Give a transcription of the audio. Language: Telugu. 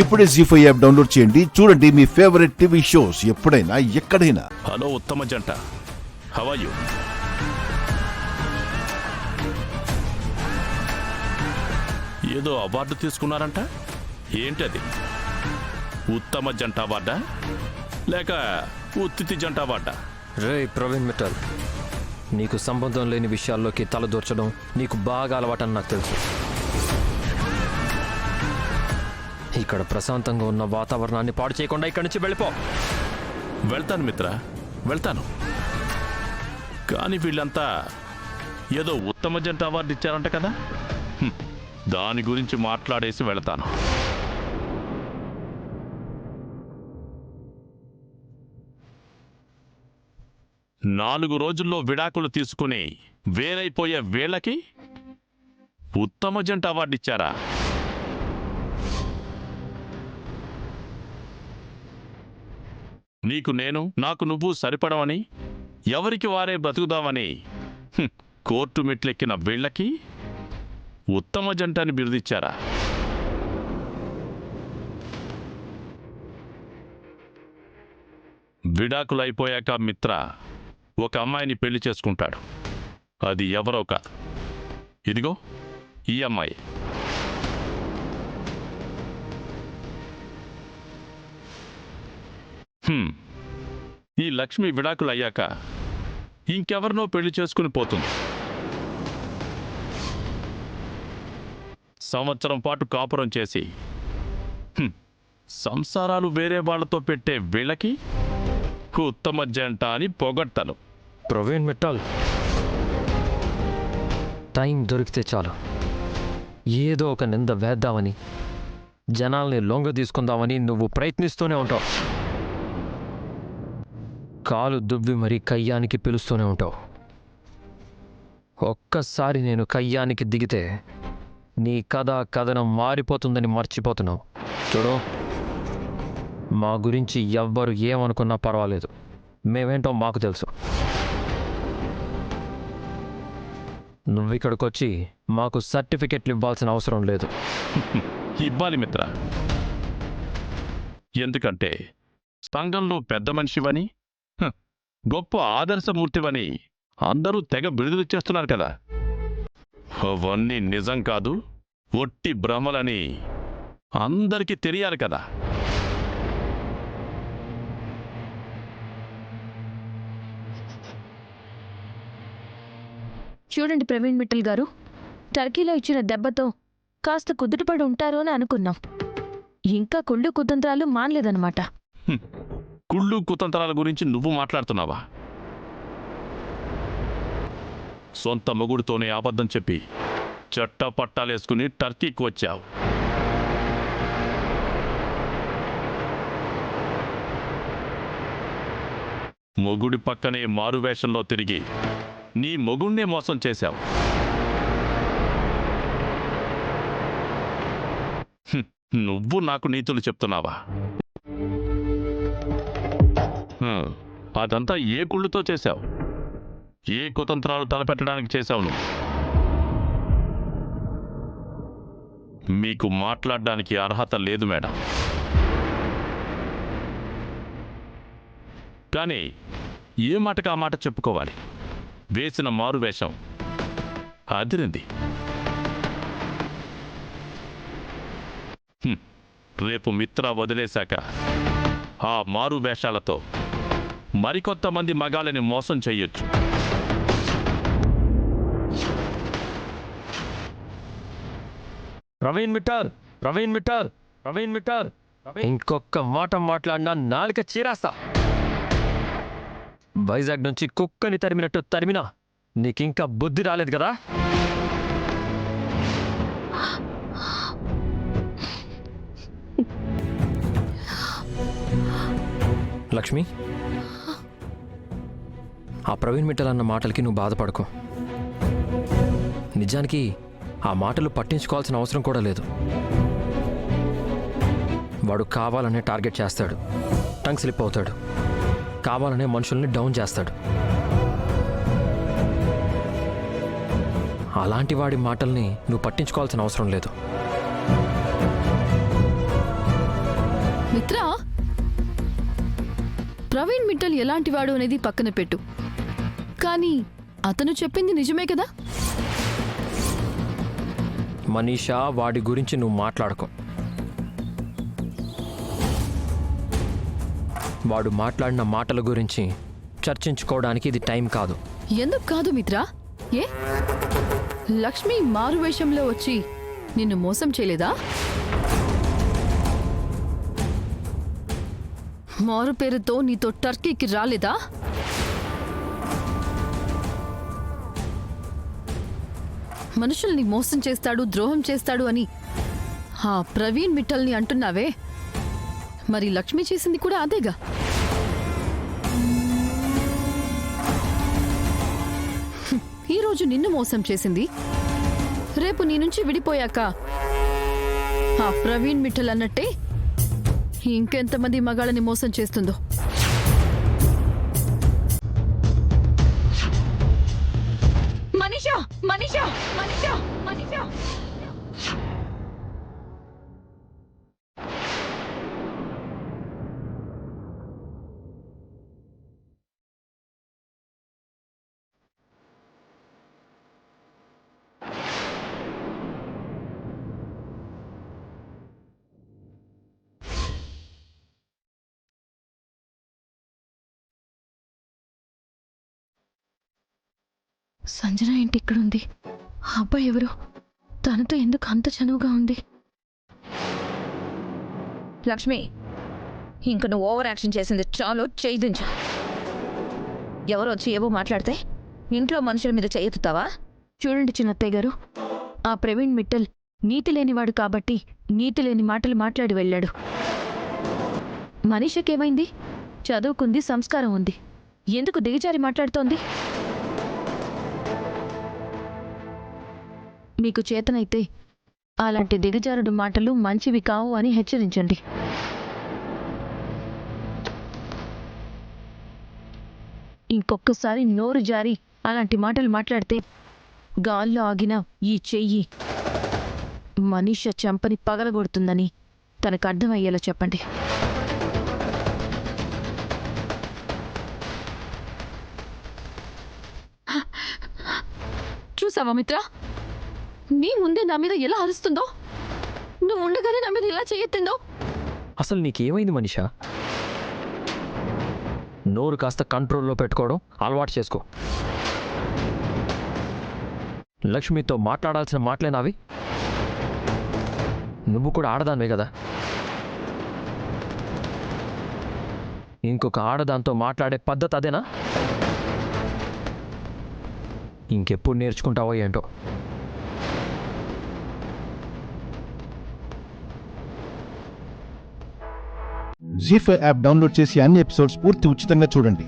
ఇప్పుడే జీ5 యాప్ డౌన్లోడ్ చేయండి. చూడండి మీ ఫేవరెట్ టీవీ షోస్ ఎప్పుడైనా ఎక్కడైనా. హలో ఉత్తమ జంట, హౌ ఆర్ యు? ఏదో అవార్డు తీసుకున్నారంట, ఏంటది? ఉత్తమ జంట అవార్డా లేక ఉత్తితి జంట అవార్డా? రే ప్రవీణ్ మిట్టల్, నీకు సంబంధం లేని విషయాల్లోకి తలదూర్చడం నీకు బాగా అలవాటని నాకు తెలుసు. ఇక్కడ ప్రశాంతంగా ఉన్న వాతావరణాన్ని పాడు చేయకుండా ఇక్కడి నుంచి వెళ్ళిపో. వెళ్తాను మిత్ర, వెళ్తాను. కానీ వీళ్ళంతా ఏదో ఉత్తమ జంట అవార్డు ఇచ్చారంట కదా, దాని గురించి మాట్లాడేసి వెళతాను. నాలుగు రోజుల్లో విడాకులు తీసుకుని వేరైపోయే వేళకి ఉత్తమ జంట అవార్డు ఇచ్చారా? నీకు నేను, నాకు నువ్వు సరిపడమని, ఎవరికి వారే బ్రతుకుదామని కోర్టు మెట్లెక్కిన వీళ్ళకి ఉత్తమ జంటని బిరుదిచ్చారా? విడాకులైపోయాక మిత్ర ఒక అమ్మాయిని పెళ్లి చేసుకుంటాడు. అది ఎవరో కాదు, ఇదిగో ఈ అమ్మాయి. ఈ లక్ష్మి విడాకులు అయ్యాక ఇంకెవరినో పెళ్లి చేసుకుని పోతుంది. సంవత్సరం పాటు కాపురం చేసి సంసారాలు వేరే వాళ్లతో పెట్టే వీళ్ళకి ఉత్తమ జంట అని పొగడ్తను. ప్రవీణ్ మిట్టల్, టైం దొరికితే చాలు ఏదో ఒక నింద వేద్దామని, జనాల్ని లొంగ తీసుకుందామని నువ్వు ప్రయత్నిస్తూనే ఉంటావు. కాలు దువ్వి మరీ కయ్యానికి పిలుస్తూనే ఉంటావు. ఒక్కసారి నేను కయ్యానికి దిగితే నీ కథనం మారిపోతుందని మర్చిపోతున్నావు. చూడు, మా గురించి ఎవ్వరు ఏమనుకున్నా పర్వాలేదు, మేమేంటో మాకు తెలుసు. నువ్విక్కడికొచ్చి మాకు సర్టిఫికెట్లు ఇవ్వాల్సిన అవసరం లేదు. ఇవ్వాలి మిత్ర, ఎందుకంటే సంఘంలో పెద్ద మనిషివని, గొప్ప ఆదర్శమూర్తివని అందరూ తెగ బిరుదులు చేస్తున్నారు కదా. అవన్నీ నిజం కాదు, ఒట్టి భ్రమలని అందరికీ తెలియాలి కదా. చూడండి ప్రవీణ్ మిట్టల్ గారు, టర్కీలో ఇచ్చిన దెబ్బతో కాస్త కుదుటపడి ఉంటారు అని అనుకున్నాం. ఇంకా కుళ్ళు కుతంత్రాలు మానలేదన్నమాట. కుళ్ళు కుతంత్రాల గురించి నువ్వు మాట్లాడుతున్నావా? సొంత మొగుడితోనే అబద్ధం చెప్పి చట్టపట్టాలేసుకుని టర్కీకి వచ్చావు. మొగుడి పక్కనే మారువేషంలో తిరిగి నీ మొగుణ్ణే మోసం చేశావు. నువ్వు నాకు నీతులు చెప్తున్నావా? అదంతా ఏ కుళ్ళుతో చేశావు? ఏ కుతంత్రాలు తలపెట్టడానికి చేశావు నువ్వు? మీకు మాట్లాడడానికి అర్హత లేదు మేడం. కానీ ఏ మాటకు ఆ మాట చెప్పుకోవాలి. వేసిన మారువేషం అదిరింది. రేపు మిత్ర వదిలేశాక ఆ మారు వేషాలతో మరికొంతమంది మగాళ్ళని మోసం చెయ్యొచ్చు. ప్రవీణ్ మిట్టల్, ప్రవీణ్ మిట్టల్, ప్రవీణ్ మిట్టల్, ఇంకొక మాట మాట్లాడినా నాలుక చీరాస్తా. వైజాగ్ నుంచి కుక్కని తరిమినట్టు తరిమినా నీకింకా బుద్ధి రాలేదు కదా. లక్ష్మి, ఆ ప్రవీణ్ మిట్టల్ అన్న మాటలకి నువ్వు బాధపడకు. నిజానికి ఆ మాటలు పట్టించుకోవాల్సిన అవసరం కూడా లేదు. వాడు కావాలనే టార్గెట్ చేస్తాడు, టంగ్ స్లిప్ అవుతాడు, కావాలనే మనుషుల్ని డౌన్ చేస్తాడు. అలాంటి వాడి మాటల్ని నువ్వు పట్టించుకోవాల్సిన అవసరం లేదు. మిత్రా, ప్రవీణ్ మిట్టల్ ఎలాంటివాడు అనేది పక్కన పెట్టు. కానీ అతను చెప్పింది నిజమే కదా? మనీషా, వాడి గురించి నువ్వు మాట్లాడుకో. వాడు మాట్లాడిన మాటల గురించి చర్చించుకోవడానికి ఇది టైం కాదు. ఎందుకు కాదు మిత్రా? ఏ లక్ష్మి మారువేషంలో వచ్చి నిన్ను మోసం చేయలేదా? మారు పేరుతో నీతో టర్కీకి రాలేదా? మనుషుల్ని మోసం చేస్తాడు, ద్రోహం చేస్తాడు అని ఆ ప్రవీణ్ మిట్టల్ని అంటున్నావే, మరి లక్ష్మి చేసింది కూడా అదేగా. ఈరోజు నిన్ను మోసం చేసింది, రేపు నీ నుంచి విడిపోయాక ఆ ప్రవీణ్ మిట్టల్ అన్నట్టే ఇంకెంతమంది మగాళ్ళని మోసం చేస్తుందో. మనీషా, మనీషా, మనీషా, మనీషా. సంజన ఏంటి ఇక్కడుంది? ఆ అబ్బాయి ఎవరు? తనతో ఎందుకు అంత చనువుగా ఉంది? లక్ష్మి, ఇంక నువ్వు ఓవర్ యాక్షన్ చేసింది చాలు, చేయించు. ఎవరు వచ్చి ఏవో మాట్లాడితే ఇంట్లో మనుషుల మీద చేయెత్తుతావా? చూడండి చిన్నత్తయ్య గారు, ఆ ప్రవీణ్ మిట్టల్ నీతి లేనివాడు కాబట్టి నీతి లేని మాటలు మాట్లాడి వెళ్ళాడు. మనీషకేమైంది? చదువుకుంది, సంస్కారం ఉంది, ఎందుకు దిగజారి మాట్లాడుతోంది? మీకు చేతనైతే అలాంటి దిగజారుడు మాటలు మంచివి కావు అని హెచ్చరించండి. ఇంకొకసారి నోరు జారి అలాంటి మాటలు మాట్లాడితే గాల్లో ఆగిన ఈ చెయ్యి మనీష చంపని పగలగొడుతుందని తనకు అర్థమయ్యేలా చెప్పండి. చూసావా మిత్ర, నీ ముందే నా మీద ఎలా అరుస్తుందో, నువ్వు ఉండగానే నా మీద ఎలా చేయెత్తిందో. అసలు నీకేమైంది మనీషా? నోరు కాస్త కంట్రోల్లో పెట్టుకోవడం అలవాటు చేసుకో. లక్ష్మితో మాట్లాడాల్సిన మాటలేనావి? నువ్వు కూడా ఆడదానివే కదా. ఇంకొక ఆడదాంతో మాట్లాడే పద్ధతి అదేనా? ఇంకెప్పుడు నేర్చుకుంటావో ఏంటో. జీ5 యాప్ డౌన్లోడ్ చేసి అన్ని ఎపిసోడ్స్ పూర్తి ఉచితంగా చూడండి.